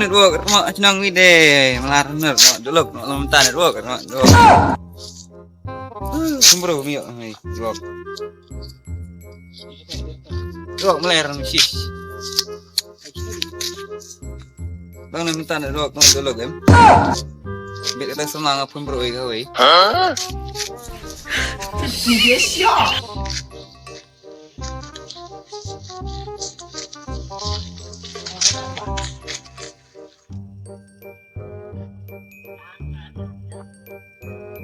network mak senang wide melar bener dulu mentan network mak. Sembro mio network. Network meler sis. Bang mentan network dulu game. Biar kita semangat pun bro kau. Dia siap.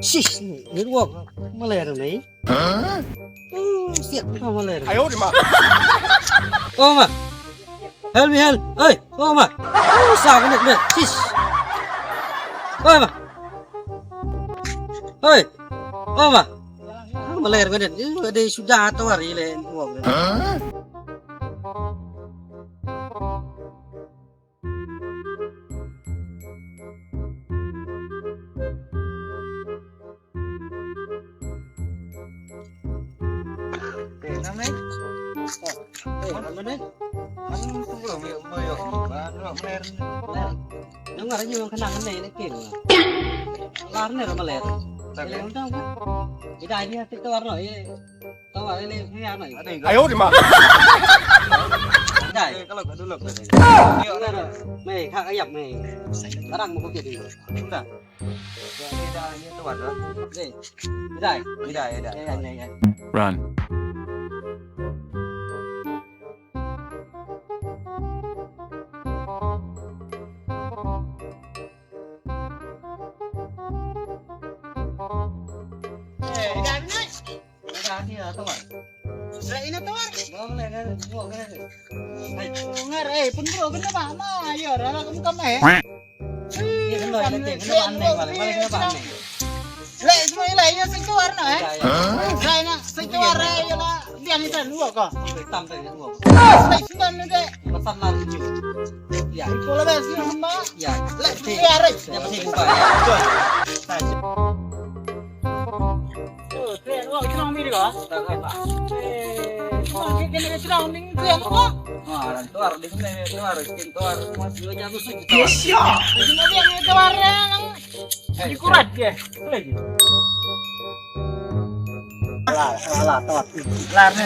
Sis, network meler nih. Siap kau meler. Ayo di mana? Oh mak, help me help. Oi, oh mak. Sao cái này, sis. Oi mak. Oi, oh mak. Meler cái này, ada sudah atau hari le network. Namanya? Mana? Anh sembro mio network meler. Nó ngồi như khả năng cái này nó kiểu là này là meler. Meler không tahu. Cái đại đi cái toa rồi. Toa này cái hàng này. Ayo di mana? Đại. Kalau dulu Mio này. Mày khác cái dập mày. Nó đang một cái gì. Sudah. Ya ini tuh ada. Đây. Cái đại. Tidak. Đây này. Run. Cái thì là toa. Ini tuh. Nó này nó ngồi cái này. Ngar, pun bro, kenapa mah? Ya, rara kamu kemeh. Cái lời nó tiền cái ăn này mà lại cái bạn này. Lek semua lek nya sing keluar nah. Saya nak sing keluar ya lah. Biang itu dulu kok. Cái tâm này nó ngồi. Lek semua ni deh. Nó săn lan nhiều. Dạ. Kalau besi hamba. Dạ. Lek keluar. Nhà bác sĩ cũng phải. Keren wah, kita ambil kok. Kita sudah ambil keren kok. Wah, dan tuar di sini tuar, skin tuar. Dua jam tu sih. Siap. Cuma biang itu warna nang dikurat ya. Lagi. Lah, tawat. Larne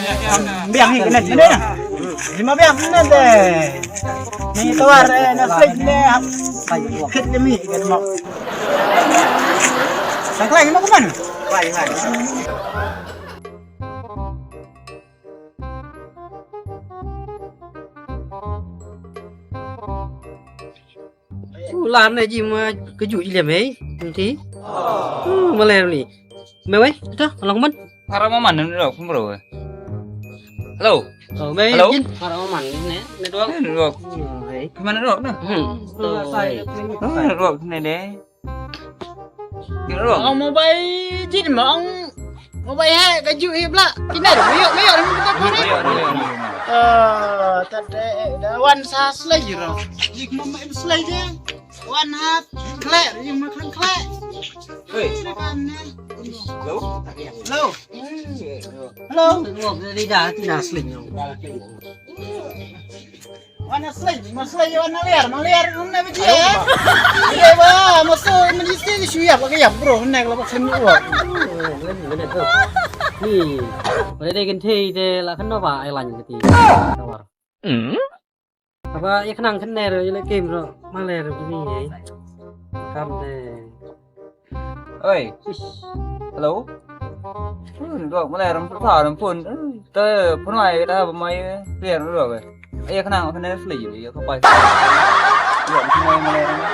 biang ini kena sini nah. Cuma biang ini deh. Ni tuar na slik ni khit demi kan mau. Sang lagi mau kemana? Lagi. Làm này gì mà cái dụ gì làm ấy thế mà làm này mày ấy đó lòng mất Para maman network pun bro. Halo. ở đây Hello? para mặn nè này đó Network. Gimana network nah? Network này deh. Network. Ông mau bay chít mà ông mau bay hai cái dụ hiệp lạ. Cái này mấy hiệu kita pun ni. Tadi dah one sa selai je roh. Jik mau main selai je. One half clear, yang makan clear. Hei. Hello. Hello. Hello. ngược đi đá thì đá sling Warna selai, selai warna liar, mana biji ya? Dia bah, masuk menjadi ni siap lagi ya bro, naik lepas seni wah. lên cái này thôi thì ở đây cái thi thì là khăn nó vào ai lành cái gì đâu vào apa ya kenang kan ner jadi game rồi mang ler begini ya kam ner Oi. Hello. Network mana ram thả pun. Tới pun này đã mấy tiền nữa rồi. Ai khả năng này free rồi không phải. Network này mana.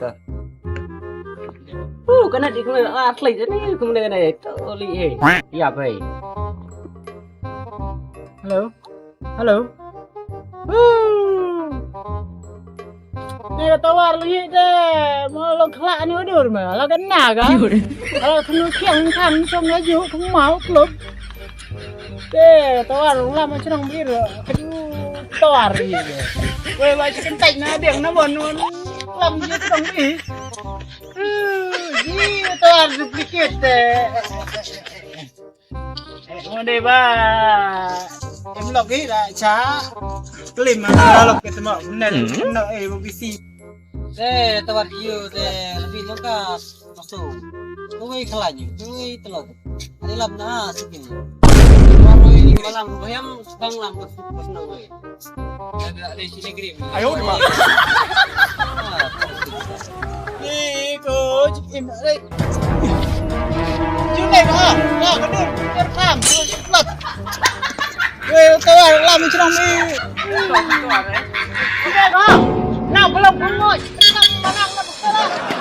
Tớ. cái này thì không phải là sleep đấy không đây này li ya vậy Hello. Ni tawar lagi deh, mau lo kelak ni udah mah, lo kena kan? Kalau kena kiang kan, sama aja, kamu mau klub. Tawar lah macam orang biru, kedua tawar ni. Wei macam kentek na biang na bon, lam je tu dong ni. Ji tawar sedikit. Mau deh bah. em lagi là chá klim mà lọc cái tấm này nó em bisi tawar iyo lebih lengkap masuk tuwi kelanya tuwi telur ada lam na segini baru ini malam bayam bang lam pas nawe ada di sini krim ayo đi mà đi cô em ở đây chú này mà cái đường em làm lật gue tawar làm cho nó đi cái này đó nào belum ngồi, kita menang,